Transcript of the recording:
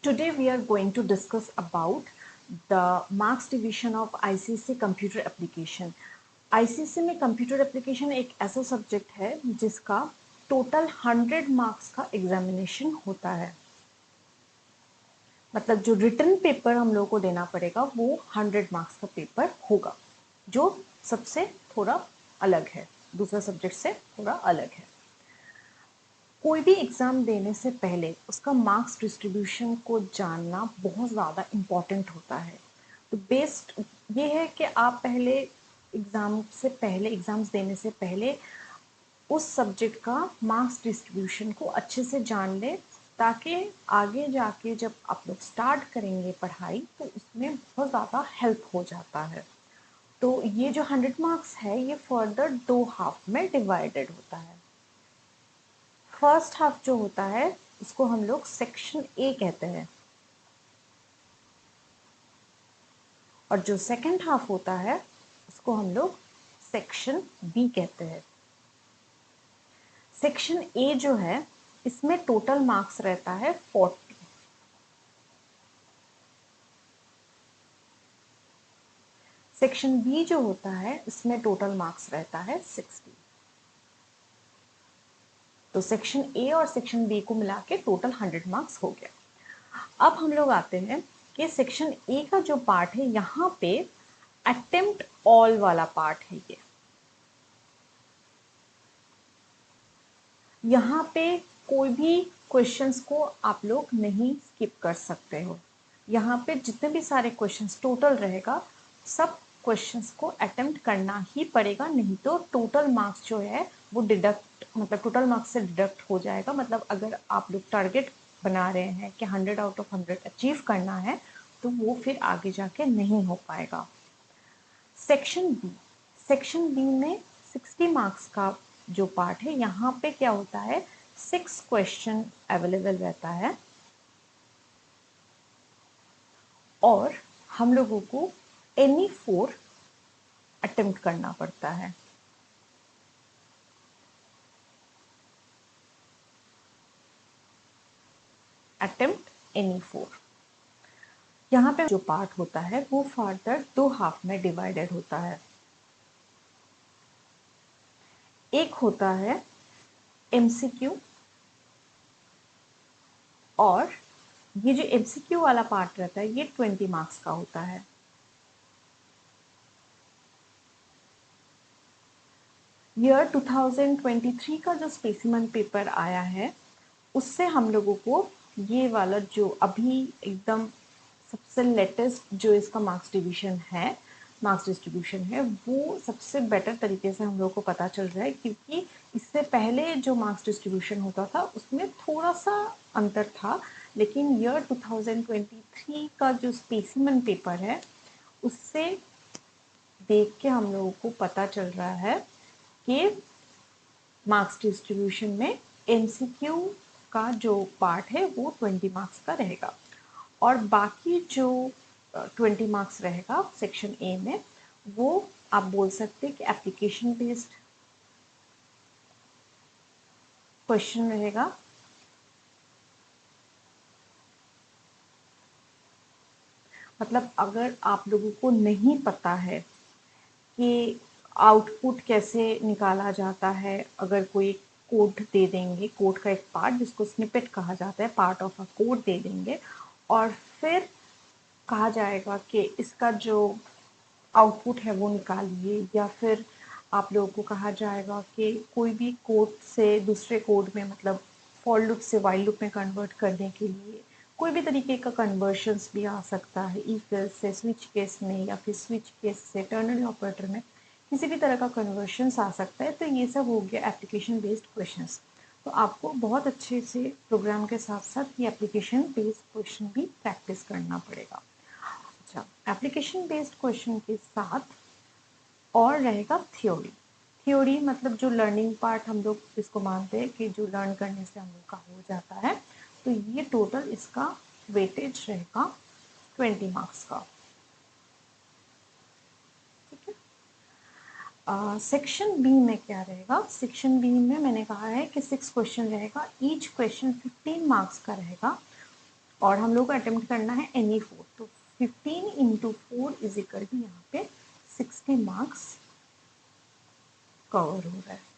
Today we are going to discuss about the marks division of ICC computer application. ICC में computer application एक ऐसा subject है जिसका total 100 marks का examination होता है। मतलब जो रिटन पेपर हम लोगों को देना पड़ेगा वो 100 मार्क्स का पेपर होगा, जो सबसे थोड़ा अलग है, दूसरा सब्जेक्ट से थोड़ा अलग है। कोई भी एग्ज़ाम देने से पहले उसका मार्क्स डिस्ट्रीब्यूशन को जानना बहुत ज़्यादा इम्पॉर्टेंट होता है। तो बेस्ट ये है कि आप पहले एग्ज़ाम्स देने से पहले उस सब्जेक्ट का मार्क्स डिस्ट्रीब्यूशन को अच्छे से जान लें, ताकि आगे जाके जब आप लोग स्टार्ट करेंगे पढ़ाई तो उसमें बहुत ज़्यादा हेल्प हो जाता है। तो ये जो 100 मार्क्स है ये फर्दर 2 हाफ में डिवाइडेड होता है। फर्स्ट हाफ जो होता है उसको हम लोग सेक्शन ए कहते हैं, और जो सेकंड हाफ होता है उसको हम लोग सेक्शन बी कहते हैं। सेक्शन ए जो है इसमें टोटल मार्क्स रहता है 40। सेक्शन बी जो होता है इसमें टोटल मार्क्स रहता है 60। तो सेक्शन ए और सेक्शन बी को मिला के टोटल 100 मार्क्स हो गया। अब हम लोग आते हैं कि सेक्शन ए का जो पार्ट है यहाँ पे अटेम्प्ट ऑल वाला पार्ट है। ये यहाँ पे कोई भी क्वेश्चंस को आप लोग नहीं स्किप कर सकते हो। यहाँ पे जितने भी सारे क्वेश्चंस टोटल रहेगा सब क्वेश्चंस को अटेम्प्ट करना ही पड़ेगा, नहीं तो टोटल मार्क्स जो है वो टोटल मार्क्स से डिडक्ट हो जाएगा। मतलब अगर आप लोग टारगेट बना रहे हैं कि 100 आउट ऑफ 100 अचीव करना है तो वो फिर आगे जाके नहीं हो पाएगा। सेक्शन बी में 60 मार्क्स का जो पार्ट है यहाँ पे क्या होता है, 6 क्वेश्चन अवेलेबल रहता है और हम लोगों को एनी 4 अटेम्प्ट करना पड़ता है। Attempt any 4। यहाँ पे जो पार्ट होता है वो फर्दर 2 हाफ में डिवाइडेड होता है। एक होता है एमसीक्यू, और ये जो एमसीक्यू वाला पार्ट रहता है ये 20 मार्क्स का होता है। ईयर 2023 का जो स्पेसिमन पेपर आया है उससे हम लोगों को ये वाला जो अभी एकदम सबसे लेटेस्ट जो इसका मार्क्स डिस्ट्रीब्यूशन है वो सबसे बेटर तरीके से हम लोग को पता चल रहा है, क्योंकि इससे पहले जो मार्क्स डिस्ट्रीब्यूशन होता था उसमें थोड़ा सा अंतर था, लेकिन ईयर 2023 का जो स्पेसिमन पेपर है उससे देख के हम लोगों को पता चल रहा है कि मार्क्स डिस्ट्रीब्यूशन में एमसीक्यू का जो पार्ट है वो 20 मार्क्स का रहेगा, और बाकी जो 20 मार्क्स रहेगा सेक्शन ए में वो आप बोल सकते हैं कि एप्लीकेशन बेस्ड क्वेश्चन रहेगा। मतलब अगर आप लोगों को नहीं पता है कि आउटपुट कैसे निकाला जाता है, अगर कोई कोड दे देंगे, कोड का एक पार्ट जिसको स्निपेट कहा जाता है, पार्ट ऑफ अ कोड दे देंगे और फिर कहा जाएगा कि इसका जो आउटपुट है वो निकालिए, या फिर आप लोगों को कहा जाएगा कि कोई भी कोड से दूसरे कोड में, मतलब फॉर लूप से वाइल लूप में कन्वर्ट करने के लिए कोई भी तरीके का कन्वर्शंस भी आ सकता है, इफ एल्स से स्विच केस में, या फिर स्विच केस से टर्नरी ऑपरेटर में किसी भी तरह का कन्वर्शंस आ सकता है। तो ये सब हो गया एप्लीकेशन बेस्ड क्वेश्चंस। तो आपको बहुत अच्छे से प्रोग्राम के साथ साथ ये एप्लीकेशन बेस्ड क्वेश्चन भी प्रैक्टिस करना पड़ेगा। अच्छा, एप्लीकेशन बेस्ड क्वेश्चन के साथ और रहेगा थ्योरी मतलब जो लर्निंग पार्ट हम लोग इसको मानते हैं कि जो लर्न करने से हम लोग का हो जाता है, तो ये टोटल इसका वेटेज रहेगा 20 मार्क्स का। ठीक है। सेक्शन बी में क्या रहेगा, सेक्शन बी में मैंने कहा है कि 6 क्वेश्चन रहेगा, ईच क्वेश्चन 15 मार्क्स का रहेगा, और हम लोग को अटेम्प्ट करना है एनी 4, तो 15 इंटू 4 इज इक्वल टू यहाँ पे 60 मार्क्स कवर हो रहा है।